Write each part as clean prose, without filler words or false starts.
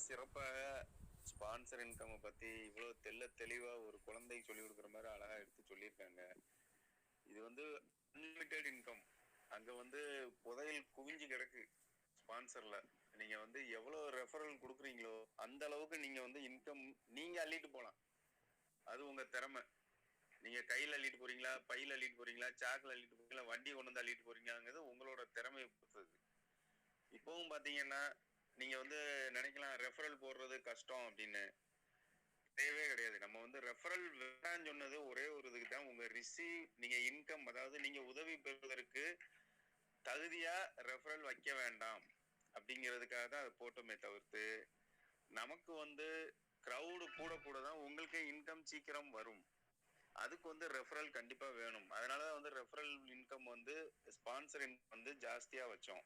சிறப்பாக sponsor income பத்தி இவ்வளவு தெளிவா ஒரு குழந்தைக்கு சொல்லி கொடுக்குற மாதிரி அழகா எடுத்து சொல்லியிருக்காங்க. இது வந்து அன்லிமிட்டெட் இன்கம். அங்க வந்து புதையல் குவிஞ்சு கிடக்கு ஸ்பான்சர்ல. நீங்க வந்து எவ்வளவு ரெஃபரல் கொடுக்குறீங்களோ அந்த அளவுக்கு நீங்க வந்து இன்கம் நீங்க அள்ளிட்டு போலாம். அது உங்க திறமை. நீங்க கையில அள்ளிட்டு போறீங்களா, பையில அள்ளிட்டு போறீங்களா, சாக்குல அள்ளிட்டு போறீங்களா, வண்டி கொண்டு வந்து அள்ளிட்டு போறீங்கிறது உங்களோட திறமையை பொறுத்தது. இப்பவும் பாத்தீங்கன்னா நீங்க வந்து நினைக்கலாம் ரெஃபரல் போடுறது கஷ்டம் அப்படின்னு. தேவையே கிடையாது. நம்ம வந்து ரெஃபரல் வேண்டாம்னு சொன்னது ஒரே ஒரு இதுக்கு தான், உங்க ரிசீவ் நீங்க இன்கம், அதாவது நீங்க உதவி பெறுவதற்கு தகுதியா ரெஃபரல் வைக்க வேண்டாம் அப்படிங்கிறதுக்காக தான் அதை போட்டோமே தவிர்த்து, நமக்கு வந்து கிரௌடு கூட கூட தான் உங்களுக்கு இன்கம் சீக்கிரம் வரும். அதுக்கு வந்து ரெஃபரல் கண்டிப்பா வேணும். அதனாலதான் வந்து ரெஃபரல் இன்கம் வந்து ஸ்பான்சர் இன்கம் வந்து ஜாஸ்தியா வச்சோம்.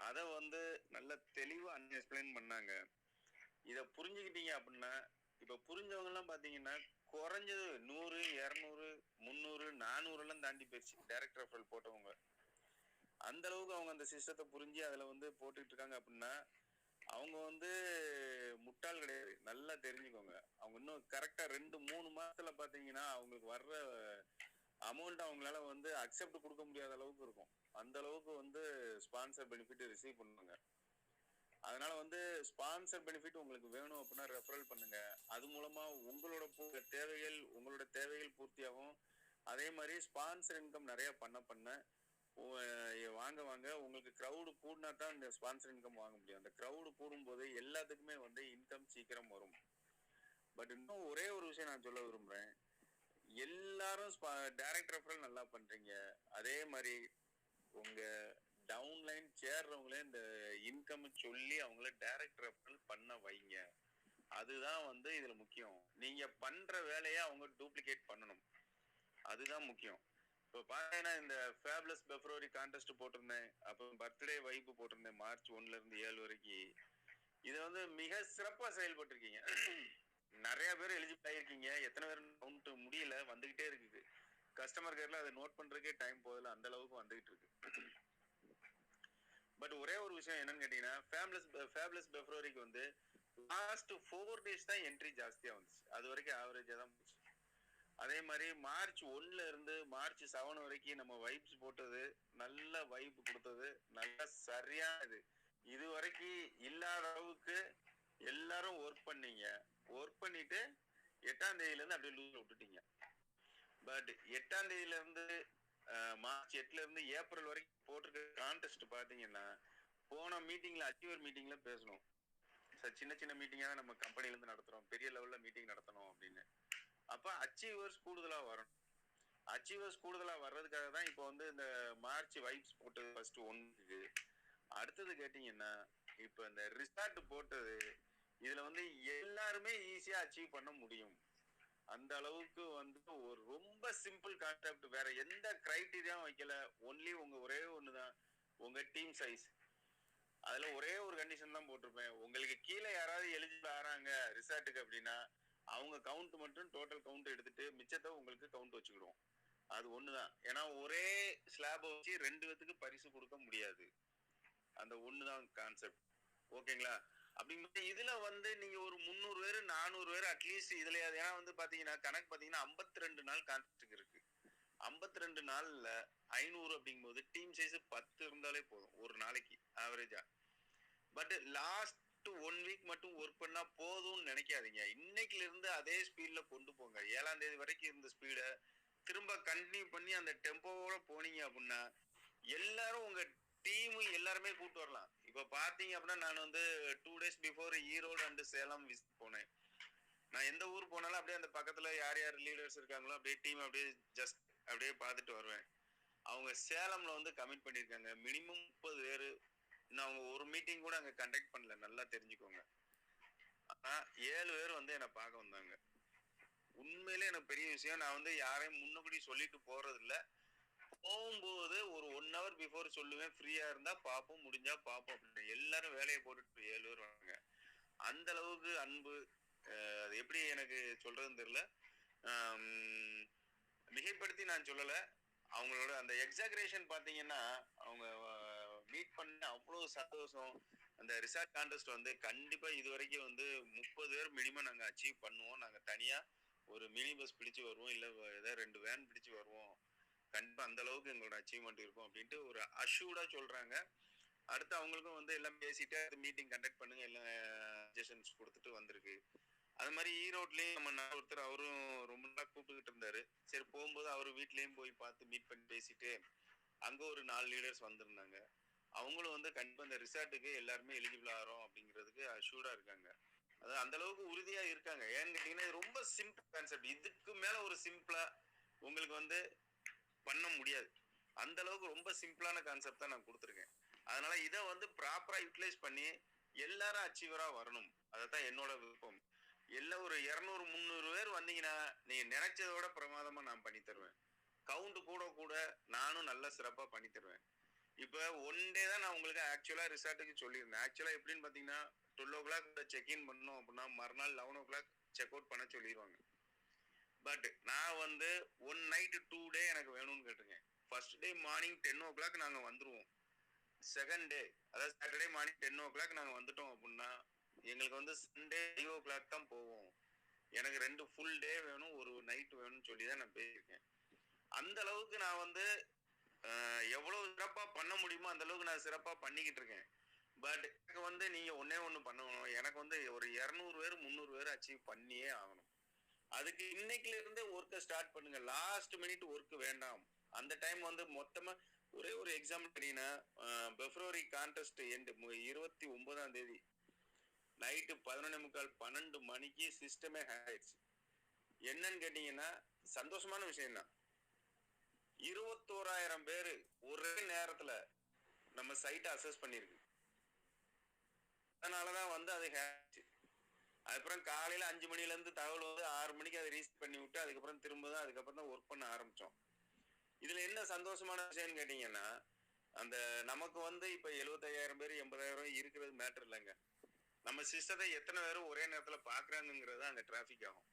அதை வந்து நல்ல தெளிவா எக்ஸ்பிளைன் பண்ணாங்க. இதை புரிஞ்சுக்கிட்டீங்க அப்படின்னா, இப்ப புரிஞ்சவங்க எல்லாம் பாத்தீங்கன்னா குறைஞ்சது 100, 200, 300, 400 எல்லாம் தாண்டி போயிடுச்சு டைரக்ட் ரெஃபரல் போட்டவங்க. அந்த அளவுக்கு அவங்க அந்த சிஸ்டத்தை புரிஞ்சு அதுல வந்து போட்டுட்டு இருக்காங்க அப்படின்னா, அவங்க வந்து முட்டாள் கிடையாது. நல்லா தெரிஞ்சுக்கோங்க. அவங்க இன்னும் கரெக்டா 2-3 மாசத்துல பாத்தீங்கன்னா அவங்களுக்கு வர்ற அமௌண்ட் அவங்களால வந்து அக்செப்ட் கொடுக்க முடியாத அளவுக்கு இருக்கும். அந்த அளவுக்கு வந்து ஸ்பான்சர் பெனிஃபிட் ரிசீவ் பண்ணுவாங்க. அதனால வந்து ஸ்பான்சர் பெனிஃபிட் உங்களுக்கு வேணும் அப்படின்னா ரெஃபரல் பண்ணுங்க. அது மூலமா உங்களோட தேவைகள் பூர்த்தியாகும். அதே மாதிரி ஸ்பான்சர் இன்கம் நிறைய பண்ண வாங்க உங்களுக்கு கிரௌடு கூடினா தான் இந்த ஸ்பான்சர் இன்கம் வாங்க முடியும். அந்த கிரௌடு கூடும் போது எல்லாத்துக்குமே வந்து இன்கம் சீக்கிரம் வரும். பட் இன்னும் ஒரே ஒரு விஷயம் நான் சொல்ல விரும்புறேன். எல்லாரும் டைரக்ட் ரெஃபரல் நல்லா பண்றீங்க. அதே மாதிரி உங்க டவுன்லைன் சேர்றவங்களே இந்த இன்கம் சொல்லி அவங்கள டைரக்ட் ரெஃபரல் பண்ண வைங்க. அதுதான் வந்து இதுல முக்கியம். நீங்க பண்ற வேலையை அவங்க டூப்ளிகேட் பண்ணணும். அதுதான் முக்கியம். இப்போ பாத்தீங்கன்னா இந்த ஃபேப்லஸ் பெப்ரவரி கான்டெஸ்ட் போட்டிருந்தேன். அப்புறம் பர்த்டே வைப்பு போட்டிருந்தேன் மார்ச் 1ல இருந்து 7 வரைக்கும். இதை வந்து மிக சிறப்பா செயல்பட்டிருக்கீங்க. நிறைய பேர் எலிஜிபிள் ஆயிருக்கீங்க. எத்தனை பேர் கவுண்ட் முடியல, வந்துகிட்டே இருக்குது. கஸ்டமர் கேர்ல அதை நோட் பண்றதுக்கே டைம் போதில்ல, அந்த அளவுக்கு வந்துகிட்டு இருக்கு. பட் ஒரே ஒரு விஷயம் என்னன்னு கேட்டீங்கன்னா, ஃபேப்லஸ் பெப்ரவரிக்கு வந்து லாஸ்ட் 4 days தான் என்ட்ரி ஜாஸ்தியா வந்துச்சு. அது வரைக்கும் ஆவரேஜா தான் போச்சு. அதே மாதிரி மார்ச் 1ல இருந்து மார்ச் 7 வரைக்கும் நம்ம வைப்ஸ் போட்டது, நல்ல வைப் கொடுத்தது, நல்ல சரியானது. இது வரைக்கும் இல்லாத அளவுக்கு எல்லாரும் ஒர்க் பண்ணீங்க. ஒர்க் பண்ணிட்டு 8ஆம் தேதியில இருந்து அப்படியே லூஸ் விட்டுட்டீங்க. பட் 8ஆம் தேதியில இருந்து மார்ச் 8ல இருந்து ஏப்ரல் வரைக்கும் போட்டிருக்க கான்டெஸ்ட் பாத்தீங்கன்னா, போன மீட்டிங்ல அச்சீவர் மீட்டிங்ல பேசணும். சின்ன சின்ன மீட்டிங்கா தான் நம்ம கம்பெனில இருந்து நடத்துறோம், பெரிய லெவல்ல மீட்டிங் நடத்தணும் அப்படின்னு. அப்ப அச்சீவர்ஸ் கூடுதலா வரணும். அச்சீவர்ஸ் கூடுதலா வர்றதுக்காக தான் இப்போ வந்து இந்த மார்ச் வைப்ஸ் போட்டது ஃபர்ஸ்ட் 1க்கு. அடுத்தது கேட்டீங்கன்னா, இப்ப இந்த ரிசார்ட் போட்டது, இதுல வந்து எல்லாருமே ஈஸியா அச்சீவ் பண்ண முடியும். அந்த அளவுக்கு வந்து ஒரு ரொம்ப சிம்பிள் கான்செப்ட். வேற எந்த கிரைட்டீரியாவும் வைக்கல. ஒன்லி உங்க ஒரே ஒண்ணுதான், உங்க டீம் சைஸ். அதுல ஒரே ஒரு கண்டிஷன் தான் போட்டிருப்பேன். உங்களுக்கு கீழே யாராவது எலிஜிபிள் ஆறாங்க ரிசார்ட்டுக்கு அப்படின்னா, அவங்க கவுண்ட் மட்டும் டோட்டல் கவுண்ட் எடுத்துட்டு மிச்சத்தை உங்களுக்கு கவுண்ட் வச்சுக்கிடுவோம். அது ஒண்ணுதான். ஏன்னா ஒரே ஸ்லாப் வச்சு 2 பேத்துக்கு பரிசு கொடுக்க முடியாது. அந்த ஒண்ணுதான் கான்செப்ட். ஓகேங்களா? அப்படிங்கும்போது இதுல வந்து நீங்க ஒரு 300 பேர் 400 பேர் அட்லீஸ்ட் இதுல, ஏன்னா வந்து பாத்தீங்கன்னா கணக்கு பாத்தீங்கன்னா 52 நாள் கான்ட்ராக்ட் இருக்கு. 52 நாள்ல 500 அப்படிங்கும்போது டீம் சைஸ் 10 இருந்தாலே போதும் ஒரு நாளைக்கு ஆவரேஜா. பட் லாஸ்ட் 1 வீக் மட்டும் ஒர்க் பண்ணா போதும்னு நினைக்காதீங்க. இன்னைக்குல இருந்து அதே ஸ்பீட்ல கொண்டு போங்க. 7ஆம் தேதி வரைக்கும் இருந்த ஸ்பீட திரும்ப கண்டினியூ பண்ணி அந்த டெம்போவோட போனீங்க அப்படின்னா எல்லாரும் உங்க டீம் எல்லாருமே கூட்டு வரலாம். இப்ப பாத்தீங்க அப்படின்னா நான் வந்து 2 days before Erode and Salem visit போனேன். நான் எந்த ஊர் போனாலும் அப்படியே அந்த பக்கத்துல யார் யார் லீடர்ஸ் இருக்காங்களோ அப்படியே டீம் அப்படியே ஜஸ்ட் அப்படியே பார்த்துட்டு வருவேன். அவங்க சேலம்ல வந்து கமிட் பண்ணிருக்காங்க மினிமம் 30 பேரு. இன்னும் அவங்க ஒரு மீட்டிங் கூட அங்க கண்டக்ட் பண்ணல, நல்லா தெரிஞ்சுக்கோங்க. ஆனா 7 பேர் வந்து என்னை பார்க்க வந்தாங்க. உண்மையிலே எனக்கு பெரிய விஷயம். நான் வந்து யாரையும் முன்னபடி சொல்லிட்டு போறது இல்ல. போகும்போது ஒரு 1 hour பிஃபோர் சொல்லுவேன், ஃப்ரீயா இருந்தா பாப்போம், முடிஞ்சா பாப்போம் அப்படின்னு. எல்லாரும் வேலையை போட்டுட்டு 7 பேர் வாங்க. அந்த அளவுக்கு அன்பு. அது எப்படி எனக்கு சொல்றதுன்னு தெரியல. மிகைப்படுத்தி நான் சொல்லல. அவங்களோட அந்த எக்ஸாகரேஷன் பாத்தீங்கன்னா, அவங்க மீட் பண்ண அவ்வளவு சந்தோஷம். அந்த ரிசார்ட் கான்டெஸ்ட் வந்து கண்டிப்பா இது வரைக்கும் வந்து 30 பேர் மினிமம் நாங்க அச்சீவ் பண்ணுவோம். நாங்க தனியா ஒரு மினி பஸ் பிடிச்சு வருவோம், இல்ல ஏதாவது 2 வேன் பிடிச்சு வருவோம். கண்டிப்பா அந்த அளவுக்கு எங்களோட அச்சீவ்மெண்ட் இருக்கும் அப்படின்ட்டு ஒரு அஷ்யூர்டா சொல்றாங்க. அடுத்து அவங்களுக்கும் வந்து எல்லாம் பேசிட்டு அது மீட்டிங் கண்டக்ட் பண்ணுங்க, எல்லாம் சஜஷன்ஸ் கொடுத்துட்டு வந்திருக்கு. அது மாதிரி ஈரோட்லயும் நம்ம ஒருத்தர் அவரும் ரொம்ப நாளா கூப்பிட்டுக்கிட்டு இருந்தாரு. சரி போகும்போது அவர் வீட்லயும் போய் பார்த்து மீட் பண்ணி பேசிட்டு அங்க ஒரு 4 லீடர்ஸ் வந்திருந்தாங்க. அவங்களும் வந்து கண்டிப்பா இந்த ரிசார்ட்டுக்கு எல்லாருமே எலிஜிபிள் ஆகிறோம் அப்படிங்கிறதுக்கு அஷ்யூர்டா இருக்காங்க. அது அந்த அளவுக்கு உறுதியா இருக்காங்க. ஏன்னு கேட்டீங்கன்னா இது ரொம்ப சிம்பிள் கான்செப்ட். இதுக்கு மேல ஒரு சிம்பிளா உங்களுக்கு வந்து பண்ண முடியாது. அந்த அளவுக்கு ரொம்ப சிம்பிளான கான்செப்ட் தான் நான் கொடுத்துருக்கேன். அதனால இதை வந்து ப்ராப்பரா யூட்டிலைஸ் பண்ணி எல்லாரும் அச்சீவரா வரணும். அதைத்தான் என்னோட விருப்பம். எல்லாம் ஒரு 200 300 பேர் வந்தீங்கன்னா நீங்க நினைச்சதை விட பிரமாதமா நான் பண்ணி தருவேன். கவுண்ட் கூட கூட நானும் நல்லா சிறப்பா பண்ணி தருவேன். இப்ப ஒன் டே தான் நான் உங்களுக்கு ஆக்சுவலா ரிசார்ட்டுக்கு சொல்லியிருந்தேன். ஆக்சுவலா எப்படின்னு பாத்தீங்கன்னா 12 o'clock செக் இன் பண்ணோம் அப்படின்னா மறுநாள் 11 o'clock செக் அவுட் பண்ண சொல்லிடுவாங்க. பட் நான் வந்து 1 night 2 day எனக்கு வேணும்னு கேட்டிருக்கேன். ஃபர்ஸ்ட் டே மார்னிங் 10 o'clock நாங்க வந்துருவோம். செகண்ட் டே அதாவது சாட்டர்டே மார்னிங் 10 o'clock நாங்க வந்துட்டோம் அப்படின்னா எங்களுக்கு வந்து சண்டே 5 o'clock தான் போவோம். எனக்கு 2 ஃபுல் டே வேணும், ஒரு நைட் வேணும்னு சொல்லி தான் நான் பேசியிருக்கேன். அந்த அளவுக்கு நான் வந்து எவ்வளவு சிறப்பா பண்ண முடியுமோ அந்த அளவுக்கு நான் சிறப்பா பண்ணிக்கிட்டு இருக்கேன். பட் எனக்கு வந்து நீங்க ஒன்னே ஒண்ணு பண்ணணும். எனக்கு வந்து ஒரு 200 பேர் 300 பேர் அச்சீவ் பண்ணியே ஆகணும். அதுக்கு இன்னைக்குல இருந்தே ஒர்க்கை ஸ்டார்ட் பண்ணுங்க. லாஸ்ட் மினிட் ஒர்க் வேண்டாம். அந்த டைம் வந்து மொத்தமா ஒரே ஒரு எக்ஸாம்பிள் கேட்டீங்கன்னா பிப்ரவரி கான்டெஸ்ட் எண்ட் 29ஆம் தேதி நைட்டு 11:45 12 மணிக்கு சிஸ்டமே ஹேக் ஆயிடுச்சு. என்னன்னு கேட்டீங்கன்னா சந்தோஷமான விஷயம் தான். 21,000 பேரு ஒரே நேரத்துல நம்ம சைட்டை அசஸ் பண்ணிருக்கு. அதனாலதான் வந்து அது ஹேக் ஆச்சு. அதுக்கப்புறம் காலையில 5 மணில இருந்து தகவல் வந்து 6 மணிக்கு அதை ரீசெட் பண்ணி விட்டு அதுக்கப்புறம் தான் ஒர்க் பண்ண ஆரம்பிச்சோம். இதுல என்ன சந்தோஷமான விஷயம்னு கேட்டீங்கன்னா அந்த நமக்கு வந்து இப்ப 75,000 பேர் 80,000 இருக்கிறது மேட்டர் இல்லைங்க. நம்ம சிஸ்டத்தை எத்தனை பேரும் ஒரே நேரத்துல பாக்குறாங்கிறது அங்க டிராபிக் ஆகும்.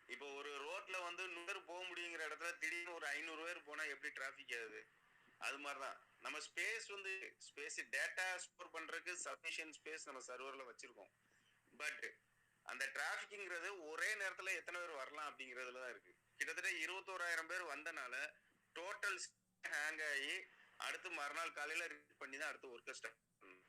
இப்போ ஒரு ரோட்ல வந்து 100 பேர் போக முடியுங்கிற இடத்துல திடீர்னு ஒரு 500 பேர் போனா எப்படி டிராபிக் ஆகுது? அது மாதிரிதான் நம்ம ஸ்பேஸ் வந்து டேட்டா ஸ்டோர் பண்றதுக்கு சஃபிஷியன்ட் ஸ்பேஸ் நம்ம சர்வர்ல வச்சிருக்கோம். பட் அந்த டிராபிக்ங்கிறது ஒரே நேரத்துல எத்தனை பேர் வரலாம் அப்படிங்கிறதுல தான் இருக்கு. கிட்டத்தட்ட 21,000 பேர் வந்தனால டோட்டல் ஹேங் ஆகி அடுத்து மறுநாள் காலையில ரிப்பீட் பண்ணி தான் அடுத்து ஒர்க்கை ஸ்டார்ட் பண்ணணும்.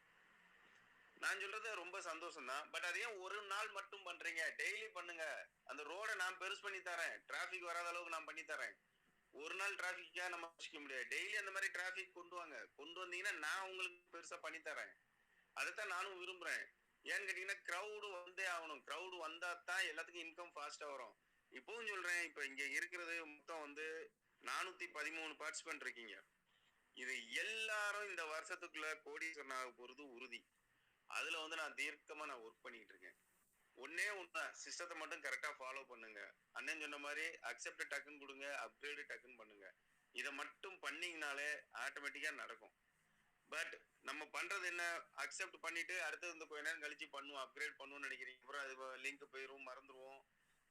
நான் சொல்றது ரொம்ப சந்தோஷம் தான். பட் அதையும் ஒரு நாள் மட்டும் பண்றீங்க? டெய்லி பண்ணுங்க. அந்த ரோடை நான் பெருசு பண்ணி தரேன், டிராபிக் வராத அளவுக்கு நான் பண்ணி தரேன். ஒரு நாள் டிராபிக்கா நம்ம வச்சுக்க முடியாது. டெய்லி அந்த மாதிரி டிராபிக் கொண்டு வாங்க. கொண்டு வந்தீங்கன்னா நான் உங்களுக்கு பெருசா பண்ணி தரேன். அதைத்தான் நானும் விரும்புறேன். ஏன்னு கேட்டீங்கன்னா கிரௌடு வந்தே ஆகணும். கிரௌடு வந்தா தான் எல்லாத்துக்கும் இன்கம் ஃபாஸ்டா வரும். இப்பவும் சொல்றேன், இப்ப இங்க இருக்கிறது மொத்தம் வந்து 413 பார்ட்டிசிபென்ட் இருக்கீங்க. இது எல்லாரும் இந்த வருஷத்துக்குள்ள கோடீஸ்வரன் ஆக போறது உறுதி. அதுல வந்து நான் தீர்க்கமா நான் ஒர்க் பண்ணிட்டு இருக்கேன். ஒன்னே ஒண்ணு சிஸ்டத்தை மட்டும் கரெக்டா ஃபாலோ பண்ணுங்க. அண்ணன் சொன்ன மாதிரி அக்செப்ட் டக்குன்னு கொடுங்க, அப்கிரேடு டக்குன்னு பண்ணுங்க. இதை மட்டும் பண்ணீங்கனாலே ஆட்டோமேட்டிக்கா நடக்கும். பட் நம்ம பண்றது என்ன, அக்செப்ட் பண்ணிட்டு அடுத்தது இந்த கொஞ்ச நேரம் கழிச்சு பண்ணுவோம், அப்கிரேட் பண்ணுவோம்னு நினைக்கிறீங்க. அப்புறம் அது லிங்க் போயிரும், மறந்துடுவோம்,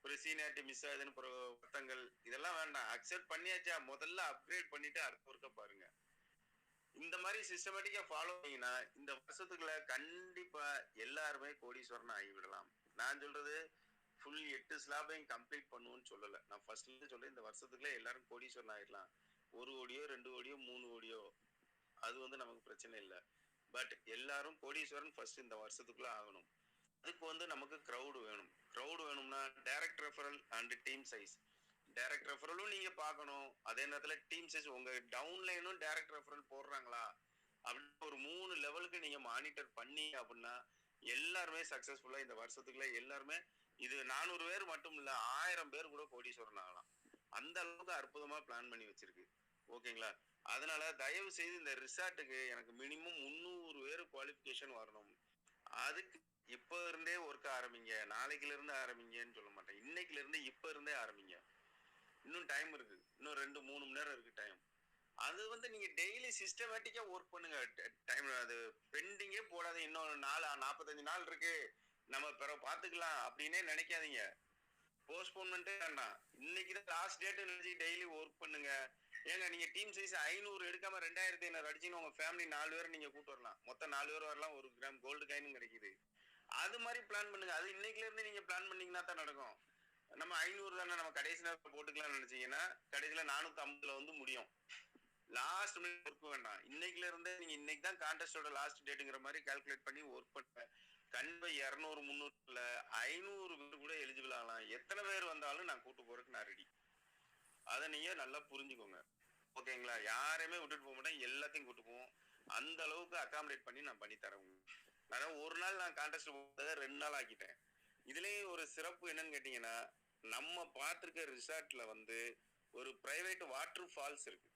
ஒரு சீனியாரிட்டி மிஸ் ஆகுதுன்னு வருத்தங்கள். இதெல்லாம் வேண்டாம். அக்செப்ட் பண்ணியாச்சா, முதல்ல அப்கிரேட் பண்ணிட்டு அடுத்த ஒர்க்கை பாருங்க. இந்த மாதிரி சிஸ்டமேட்டிக்கா ஃபாலோ பண்ணீங்கன்னா இந்த வருஷத்துக்குள்ள கண்டிப்பா எல்லாருமே கோடீஸ்வரன் ஆகிவிடலாம். நான் சொல்றது ஃபுல் 8 ஸ்லாபையும் கம்ப்ளீட் பண்ணுவோம்னு சொல்லல. நான் ஃபர்ஸ்ட்ல சொல்றேன், இந்த வருஷத்துக்குள்ள எல்லாரும் கோடீஸ்வரன் ஆயிடலாம். 1 கோடியோ 2 கோடியோ 3 கோடியோ அது வந்து நமக்கு பிரச்சனை இல்லை. பட் எல்லாரும் கோடீஸ்வரன் ஃபர்ஸ்ட் இந்த வருஷத்துக்குள்ள ஆகணும். அதுக்கு வந்து நமக்கு கிரௌடு வேணும். கிரௌடு வேணும்னா direct referral and team size. Direct ரெஃபரலும் நீங்க பார்க்கணும், அதே நேரத்துல டீம் சைஸ் உங்க டவுன்லைனும் டைரக்ட் ரெஃபரல் போடுறாங்களா அப்படின்னு ஒரு 3 லெவலுக்கு நீங்க மானிட்டர் பண்ணி அப்படின்னா எல்லாருமே சக்சஸ்ஃபுல்லா இந்த வருஷத்துக்குள்ள எல்லாருமே இது 400 பேர் மட்டும் இல்ல 1000 பேர் கூட கோடீஸ்வரன் ஆகலாம். அந்த அளவுக்கு அற்புதமா பிளான் பண்ணி வச்சிருக்கு. ஓகேங்களா? அதனால தயவு செய்து இந்த ரிசார்ட்டுக்கு எனக்கு மினிமம் 300 பேர் குவாலிஃபிகேஷன் வரணும். அதுக்கு இப்ப இருந்தே ஒர்க் ஆரம்பிங்க. நாளைக்குல இருந்து ஆரம்பிங்கன்னு சொல்ல மாட்டேன், இன்னைக்குல இருந்து இப்ப இருந்தே ஆரம்பிங்க. இன்னும் டைம் இருக்கு, இன்னும் 2-3 மணி நேரம் இருக்கு டைம். அது வந்து நீங்க டெய்லி சிஸ்டமேட்டிக்கா ஒர்க் பண்ணுங்க. டைம் அது பெண்டிங்கே போடாது. இன்னும் 45 நாள் இருக்கு, நம்ம பிற பாத்துக்கலாம் அப்படின்னே நினைக்காதீங்க. போஸ்ட்போன்மெண்ட்டே வேண்டாம். இன்னைக்குதான் லாஸ்ட் டேட் நினைச்சு டெய்லி ஒர்க் பண்ணுங்க. ஏங்க நீங்க டீம் சைஸ் 500 எடுக்காம 2500 அடிச்சீங்கன்னா உங்க ஃபேமிலி 4 பேர் நீங்க கூட்டு வரலாம். மொத்தம் 4 பேர் வரலாம். 1 கிராம் கோல்டு காயினும் கிடைக்குது. அது மாதிரி பிளான் பண்ணுங்க. அது இன்னைக்குல இருந்து நீங்க பிளான் பண்ணீங்கன்னா தான் நடக்கும். நம்ம 500 தானே நம்ம கடைசி நேரத்துல போட்டுக்கலாம்னு நினைச்சீங்கன்னா கடைசியில 450ல வந்து முடியும். லாஸ்ட் மினிட் ஒர்க் வேண்டாம். இன்னைக்குல இருந்தே நீங்க இன்னைக்கு தான் கான்டெஸ்டோட லாஸ்ட் டேட்டுங்கிற மாதிரி கால்குலேட் பண்ணி ஒர்க் பண்ணுங்க. கண்டிப்பா 200 300 500 பேர் கூட எலிஜிபிள் ஆகலாம். எத்தனை பேர் வந்தாலும் நான் கூட்டு போறதுக்கு நான் ரெடி. அதை நீங்க நல்லா புரிஞ்சுக்கோங்க. ஓகேங்களா? யாரையுமே விட்டுட்டு போக மாட்டேன். எல்லாத்தையும் கூட்டு போவோம். அந்த அளவுக்கு அகாமடேட் பண்ணி நான் பண்ணி தரேன். அதான் ஒரு நாள் நான் கான்டெஸ்ட் போட்டதை 2 நாள் ஆக்கிட்டேன். இதுலயும் ஒரு சிறப்பு என்னன்னு கேட்டீங்கன்னா, நம்ம பார்த்திருக்க ரிசார்ட்ல வந்து ஒரு பிரைவேட் வாட்டர் ஃபால்ஸ் இருக்கு.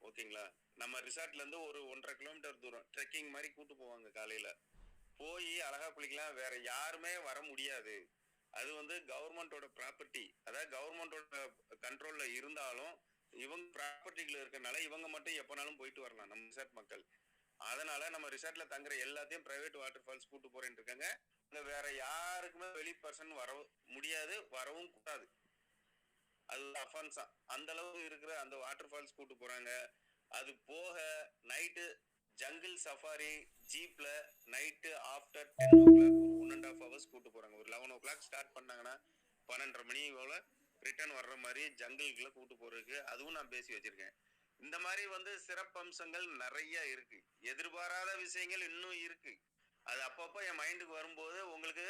ஓகேங்களா? நம்ம ரிசார்ட்ல இருந்து ஒரு 1.5 கிலோமீட்டர் தூரம் ட்ரெக்கிங் மாதிரி கூட்டு போவாங்க. காலையில போய் அழகா குளிக்கலாம். வேற யாருமே வர முடியாது. அது வந்து கவர்மெண்டோட ப்ராப்பர்ட்டி. அதாவது கவர்மெண்டோட கண்ட்ரோல்ல இருந்தாலும் இவங்க ப்ராப்பர்ட்டிக்குள்ள இருக்கனால இவங்க மட்டும் எப்பனாலும் போயிட்டு வரலாம் நம்ம ரிசார்ட் மக்கள். அதனால நம்ம ரிசார்ட்ல தங்குற எல்லாத்தையும் பிரைவேட் வாட்டர் ஃபால்ஸ் கூட்டு போறேன்னு இருக்காங்க. அங்க வேற யாருக்குமே வெளி பர்சன் வர முடியாது, வரவும் கூடாது. அது அஃபென்ஸா. அந்த அளவு இருக்கிற அந்த வாட்டர் ஃபால்ஸ் கூட்டு போறாங்க. அது போக நைட்டு ஜங்கிள் சஃபாரி ஜீப்ல நைட்டு ஆஃப்டர் 10 o'clock ஒரு 1.5 hours கூட்டு போறாங்க. ஒரு 11 o'clock ஸ்டார்ட் பண்ணாங்கன்னா 12:30 மணி போல ரிட்டர்ன் வர்ற மாதிரி ஜங்கிள்குள்ள கூட்டு போறதுக்கு அதுவும் நான் பேசி வச்சிருக்கேன். இந்த மாதிரி வந்து சிறப்பம்சங்கள் நிறைய இருக்கு. எதிர்பாராத விஷயங்கள் இன்னும் இருக்கு. அது அப்பப்போ என் மைண்டுக்கு வரும்போது உங்களுக்கு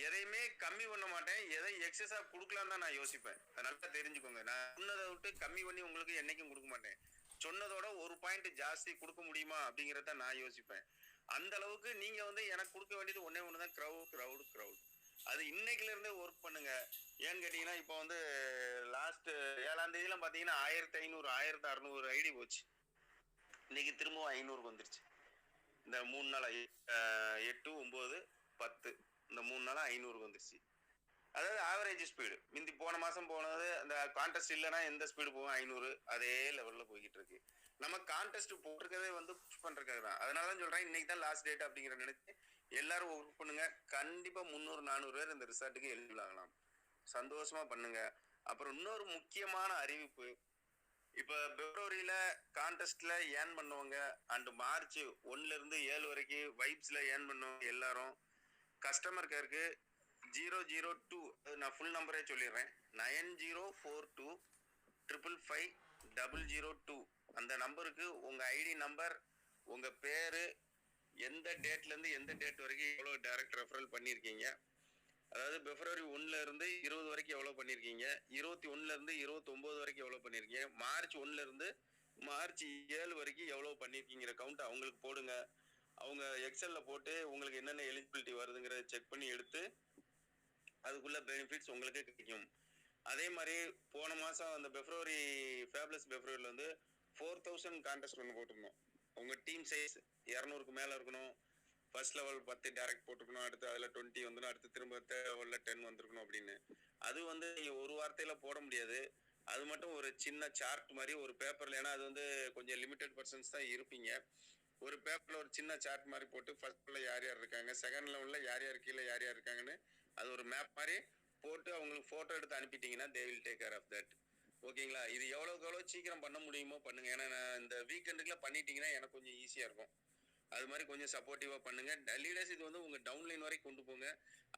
எதையுமே கம்மி பண்ண மாட்டேன். எதை எக்ஸஸா கொடுக்கலாம் தான் நான் யோசிப்பேன். அதை நல்லா தெரிஞ்சுக்கோங்க. நான் சொன்னதை விட்டு கம்மி பண்ணி உங்களுக்கு என்னைக்கும் கொடுக்க மாட்டேன். சொன்னதோட ஒரு பாயிண்ட் ஜாஸ்தி கொடுக்க முடியுமா அப்படிங்கிறத நான் யோசிப்பேன். அந்த அளவுக்கு நீங்க வந்து எனக்கு கொடுக்க வேண்டியது ஒன்னே ஒண்ணுதான், கிரவுட். அது இன்னைக்குல இருந்தே ஒர்க் பண்ணுங்க. ஏன்னு கேட்டீங்கன்னா இப்போ வந்து லாஸ்ட் 7ஆம் தேதியெல்லாம் பாத்தீங்கன்னா 1500 1600 ஐடி போச்சு. இன்னைக்கு திரும்பவும் 500 வந்துருச்சு. இந்த 3 நாள் 8 9 10 இந்த 3 நாளா 500 வந்துருச்சு. அதாவது ஆவரேஜ் ஸ்பீடு. முந்தி போன மாசம் போனது அந்த கான்டெஸ்ட் இல்லைன்னா எந்த ஸ்பீடு போகும் 500 அதே லெவல்ல போய்கிட்டு இருக்கு. நம்ம கான்டெஸ்ட் போட்டிருக்கதே வந்து புஷ் பண்றதுக்காக தான். அதனால தான் சொல்றேன் இன்னைக்கு தான் லாஸ்ட் டேட் அப்படிங்கிற நினைச்சு எல்லாரும் ஒர்க் பண்ணுங்க. கண்டிப்பா 300 400 பேர் இந்த ரிசார்ட்டுக்கு எலிஜிபிள் ஆகலாம். சந்தோஷமா பண்ணுங்க. அப்புறம் இன்னொரு முக்கியமான அறிவிப்பு. இப்ப பிப்ரவரியில கான்டெஸ்ட்ல ஏர்ன் பண்ணுவாங்க அண்ட் மார்ச் 1ல இருந்து 7 வரைக்கும் வைப்ஸ்ல ஏர்ன் பண்ணுவாங்க எல்லாரும். கஸ்டமர் கேருக்கு 002 நான் ஃபுல் நம்பரே சொல்லிடுறேன். 9042 555 002 அந்த நம்பருக்கு உங்க ஐடி நம்பர், உங்க பேரு, எந்த டேட்ல இருந்து எந்த டேட் வரைக்கும் எவ்வளவு டைரக்ட் ரெஃபரல் பண்ணிருக்கீங்க, அதாவது பிப்ரவரி 1ல இருந்து 20 வரைக்கும் எவ்வளவு பண்ணிருக்கீங்க, 21ல இருந்து 29 வரைக்கும் எவ்வளவு பண்ணிருக்கீங்க, மார்ச் 1ல இருந்து மார்ச் 7 வரைக்கும் எவ்வளவு பண்ணிருக்கீங்கிற கவுண்ட் அவங்களுக்கு போடுங்க. அவங்க எக்ஸல்ல போட்டு உங்களுக்கு என்னென்ன எலிஜிபிலிட்டி வருதுங்கிறத செக் பண்ணி எடுத்து அதுக்குள்ள பெனிஃபிட்ஸ் உங்களுக்கு கிடைக்கும். அதே மாதிரி போன மாசம் அந்த பிப்ரவரி ஃபேப்லஸ் பிப்ரவரியில வந்து 4000 கான்டெஸ்ட் ஒன்று போட்டிருந்தோம். உங்க டீம் சைஸ் 200க்கு மேல இருக்கணும். ஃபர்ஸ்ட் லெவல் 10 டைரக்ட் போட்டுக்கணும். அடுத்து அதுல 20 வந்துடும். அடுத்து திரும்ப லெவல்ல 10 வந்திருக்கணும் அப்படின்னு. அது வந்து நீங்க ஒரு வார்த்தையில போட முடியாது. அது மட்டும் ஒரு சின்ன சார்ட் மாதிரி ஒரு பேப்பர்ல, ஏன்னா அது வந்து கொஞ்சம் லிமிடெட் பர்சன்ஸ் தான் இருப்பீங்க. ஒரு பேப்பர்ல ஒரு சின்ன சார்ட் மாதிரி போட்டு ஃபர்ஸ்ட்ல யார் யார் இருக்காங்க, செகண்ட் லெவல்ல யார் யார் கீழே யார் யார் இருக்காங்கன்னு அது ஒரு மேப் மாதிரி போட்டு அவங்களுக்கு போட்டோ எடுத்து அனுப்பிட்டீங்கன்னா they will take care of that. ஓகேங்களா? இது எவ்வளவுக்கு எவ்வளவு சீக்கிரம் பண்ண முடியுமோ பண்ணுங்க. ஏன்னா நான் இந்த வீக்கெண்டுக்குள்ள பண்ணிட்டீங்கன்னா எனக்கு கொஞ்சம் ஈஸியா இருக்கும். அது மாதிரி கொஞ்சம் சப்போர்ட்டிவா பண்ணுங்க. லீடர்ஸ் இது வந்து உங்க டவுன்லைன் வரைக்கும் கொண்டு போங்க.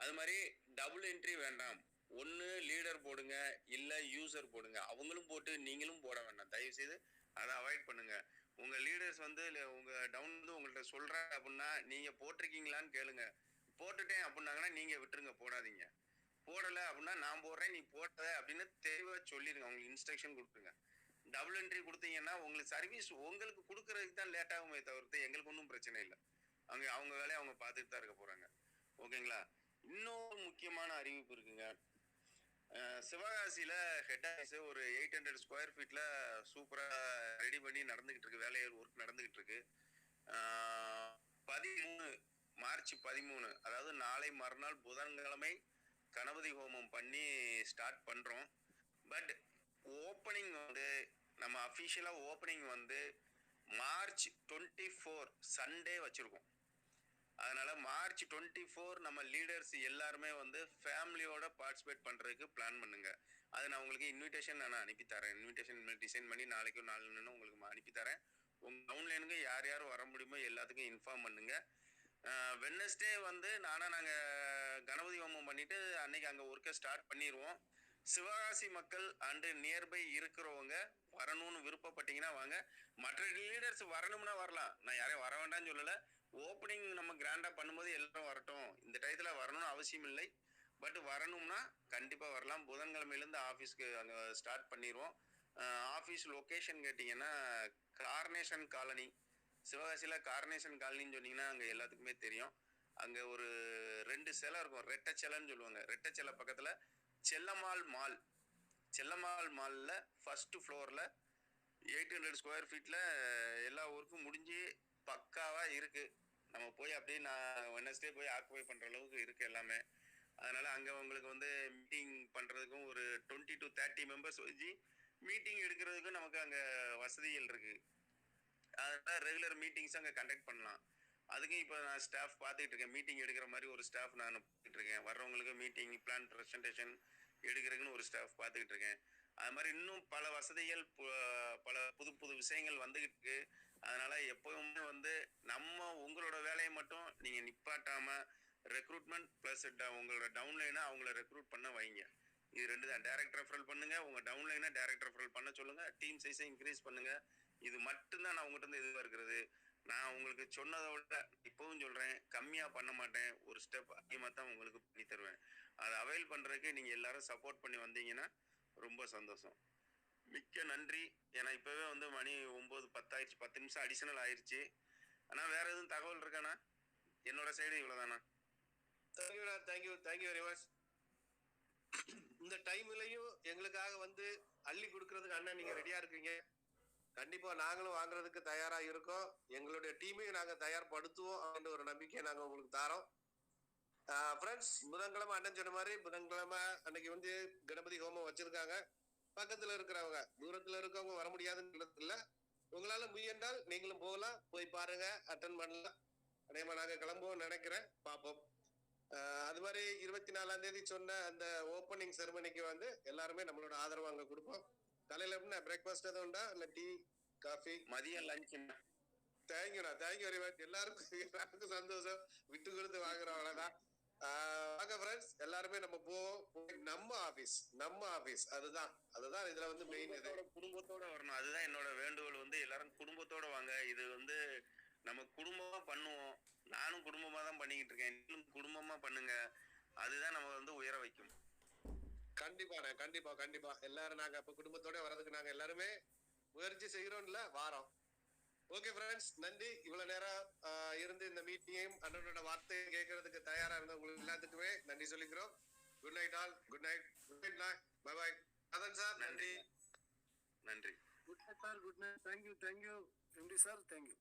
அது மாதிரி டபுள் என்ட்ரி வேண்டாம். ஒன்னு லீடர் போடுங்க, இல்ல யூசர் போடுங்க. அவங்களும் போட்டு நீங்களும் போட வேண்டாம். தயவு செய்து அதை அவாய்ட் பண்ணுங்க. உங்க லீடர்ஸ் வந்து உங்க டவுன் வந்து உங்கள்ட்ட சொல்றாங்க அப்படின்னா நீங்க போட்டிருக்கீங்களான்னு கேளுங்க. போட்டுட்டேன் அப்படின்னாங்கன்னா நீங்க விட்டுருங்க, போடாதீங்க. போடல அப்படின்னா நான் போடுறேன் நீ போட்டத அப்படின்னு தெளிவா சொல்லிருங்க. உங்களுக்கு இன்ஸ்ட்ரக்ஷன் கொடுத்துருங்க. டபுள் என்ட்ரி கொடுத்தீங்கன்னா உங்களுக்கு சர்வீஸ் உங்களுக்கு கொடுக்கறதுக்கு தான் லேட் ஆகுமே தவிர்த்து எங்களுக்கு ஒன்றும் பிரச்சனை இல்லை. அவங்க வேலையை அவங்க பார்த்துட்டு தான் இருக்க போறாங்க. ஓகேங்களா? இன்னொரு முக்கியமான அறிவிப்பு இருக்குங்க. சிவகாசியில ஹெட் ஆஃபீஸ் ஒரு 800 ஸ்கொயர் ஃபீட்ல சூப்பரா ரெடி பண்ணி நடந்துகிட்டு இருக்கு. வேலையர் ஒர்க் நடந்துகிட்டு இருக்கு. 13 மார்ச் 13 அதாவது நாளை மறுநாள் புதன்கிழமை கணபதி ஹோமம் பண்ணி ஸ்டார்ட் பண்றோம். பட் ஓப்பனிங் வந்து நம்ம அஃபிஷியலா ஓப்பனிங் வந்து மார்ச் 24 சண்டே வச்சிருக்கோம். அதனால மார்ச் 24 நம்ம லீடர்ஸ் எல்லாருமே வந்து ஃபேமிலியோட பார்ட்டிசிபேட் பண்றதுக்கு பிளான் பண்ணுங்க. அது நான் உங்களுக்கு இன்விடேஷன் நான் அனுப்பி தரேன். இன்விடேஷன் டிசைன் பண்ணி நாளைக்கும் நாளைக்கு உங்களுக்கு அனுப்பி தரேன். உங்க டவுன்லைனுக்கு யார் யார் வர முடியுமோ எல்லாத்துக்கும் இன்ஃபார்ம் பண்ணுங்க. வெட்னஸ்டே வந்து நாங்க கணபதி ஹோமம் பண்ணிட்டு அன்னைக்கு அங்க ஒர்க்கை ஸ்டார்ட் பண்ணிடுவோம். சிவகாசி மக்கள் அண்டு நியர்பை இருக்கிறவங்க வரணும்னு விருப்பப்பட்டீங்கன்னா வாங்க. மற்ற லீடர்ஸ் வரணும்னா வரலாம், நான் யாரையும் வர வேண்டாம்னு சொல்லலை. ஓப்பனிங் நம்ம கிராண்டா பண்ணும்போது எல்லாரும் வரட்டும், இந்த டயத்துல வரணும்னு அவசியம் இல்லை. பட் வரணும்னா கண்டிப்பா வரலாம். புதன்கிழமையிலேருந்து ஆஃபீஸ்க்கு அங்கே ஸ்டார்ட் பண்ணிடுவோம். ஆஃபீஸ் லொக்கேஷன் கேட்டிங்கன்னா கார்னேஷன் காலனி, சிவகாசியில் கார்னேஷன் காலனின்னு சொன்னீங்கன்னா அங்கே எல்லாத்துக்குமே தெரியும். அங்கே ஒரு 2 சிலை இருக்கும், ரெட்டச்சலைன்னு சொல்லுவாங்க. ரெட்டச்சலை பக்கத்தில் செல்லம்மாள் மால், செல்லம்மாள் மாலில் ஃபர்ஸ்ட் ஃப்ளோரில் 800 ஸ்கொயர் ஃபீட்டில் எல்லா ஒர்க்கும் முடிஞ்சு பக்காவாக இருக்குது. நம்ம போய் அப்படியே நான் வெட்னஸ்டே போய் ஆக்குபை பண்ணுற அளவுக்கு இருக்குது எல்லாமே. அதனால் அங்கே உங்களுக்கு வந்து மீட்டிங் பண்ணுறதுக்கும் ஒரு 20 to 30 மெம்பர்ஸ் வச்சு மீட்டிங் எடுக்கிறதுக்கும் நமக்கு அங்கே வசதிகள் இருக்குது. அதனால் ரெகுலர் மீட்டிங்ஸ் அங்கே கண்டக்ட் பண்ணலாம். அதுக்கும் இப்போ நான் ஸ்டாஃப் பார்த்துக்கிட்டு இருக்கேன். மீட்டிங் எடுக்கிற மாதிரி ஒரு ஸ்டாஃப் நான் பார்த்துட்டு இருக்கேன். வர்றவங்களுக்கு மீட்டிங் பிளான் ப்ரெசன்டேஷன் எடுக்கிறதுக்குன்னு ஒரு ஸ்டாஃப் பார்த்துக்கிட்டு இருக்கேன். அது மாதிரி இன்னும் பல வசதிகள், பல புது புது விஷயங்கள் வந்துக்கிட்டு இருக்கு. அதனால எப்பவுமே வந்து நம்ம உங்களோட வேலையை மட்டும் நீங்கள் நிப்பாட்டாமல் ரெக்ரூட்மெண்ட் ப்ளஸ் உங்களோட டவுன்லைனை அவங்கள ரெக்ரூட் பண்ண வைங்க. இது 2 தான். டைரக்ட் ரெஃபரல் பண்ணுங்க, உங்கள் டவுன்லைனை டைரக்ட் ரெஃபரல் பண்ண சொல்லுங்க, டீம் சைஸை இன்க்ரீஸ் பண்ணுங்க. இது மட்டும்தான் நான் உங்கள்கிட்ட இருந்து எதிர்பார்க்கிறது. நான் உங்களுக்கு சொன்னதை விட இப்பவும் சொல்றேன், கம்மியா பண்ண மாட்டேன். ஒரு ஸ்டெப் அதிகமாக தான் உங்களுக்கு பண்ணி தருவேன். அதை அவைல் பண்றதுக்கு நீங்க எல்லாரும் சப்போர்ட் பண்ணி வந்தீங்கன்னா ரொம்ப சந்தோஷம். மிக்க நன்றி. ஏன்னா இப்பவே வந்து மணி 9:10 ஆயிடுச்சு, 10 நிமிஷம் அடிஷனல் ஆயிடுச்சு. ஆனா வேற எதுவும் தகவல் இருக்காண்ணா? என்னோட சைடு இவ்வளவுதானா? Thank you very much. இந்த டைம்லயும் எங்களுக்காக வந்து அள்ளி கொடுக்கறதுக்கு அண்ணன் நீங்க ரெடியா இருக்கீங்க. கண்டிப்பா நாங்களும் வாங்குறதுக்கு தயாரா இருக்கோம். எங்களுடைய டீமையும் நாங்க தயார்படுத்துவோம் அப்படின்ற ஒரு நம்பிக்கையை நாங்க உங்களுக்கு தரோம். ஃப்ரெண்ட்ஸ், புதன்கிழமை அண்ணன் சொன்ன மாதிரி புதன்கிழமை அன்னைக்கு வந்து கணபதி ஹோமம் வச்சிருக்காங்க. பக்கத்துல இருக்கிறவங்க, தூரத்துல இருக்கவங்க வர முடியாதுன்னு இல்ல, உங்களால முயன்றால் நீங்களும் போகலாம், போய் பாருங்க, அட்டன் பண்ணலாம். அதே நாங்க கிளம்புவோம் நினைக்கிறேன், பார்ப்போம். அது மாதிரி 24ஆம் தேதி சொன்ன அந்த ஓப்பனிங் செரமனிக்கு வந்து எல்லாருமே நம்மளோட ஆதரவு அங்க கொடுப்போம். காலையில எப்படின்னா பிரேக்ஃபாஸ்ட் எதுவும் உண்டா, இல்ல டீ காஃபி? மதியம் லஞ்ச். Thank you very much. எல்லாருக்கும் சந்தோஷம், விட்டு கொடுத்து வாங்குறோம், அவ்வளவுதான். வாங்க ஃப்ரெண்ட்ஸ், எல்லாருமே நம்ம போவோம். நம்ம ஆபீஸ் அதுதான் இதுல வந்து மெயின். குடும்பத்தோட வரணும், அதுதான் என்னோட வேண்டுகோள். வந்து எல்லாரும் குடும்பத்தோட வாங்க. இது வந்து நம்ம குடும்பமா பண்ணுவோம். நானும் குடும்பமா தான் பண்ணிக்கிட்டு இருக்கேன், நீங்களும் குடும்பமா பண்ணுங்க. அதுதான் நம்ம வந்து உயர வைக்கும். கண்டிப்பா எல்லாரும் நாங்க இப்ப குடும்பத்தோட வர்றதுக்கு நாங்க எல்லாருமே முயற்சி செய்கிறோம்ல, வாரோம். ஓகே ஃப்ரெண்ட்ஸ், நன்றி. இவ்வளவு நேரம் இருந்து இந்த மீட்டிங்கையும் அண்ணனோட வார்த்தையை கேட்கறதுக்கு தயாரா இருந்த உங்களுக்கு எல்லாத்துக்குமே நன்றி சொல்லிக்கிறோம். Good night all. Good night. Bye bye. அதன் சார் நன்றி. Good night sir. Good night. Thank you MD sir. Thank you.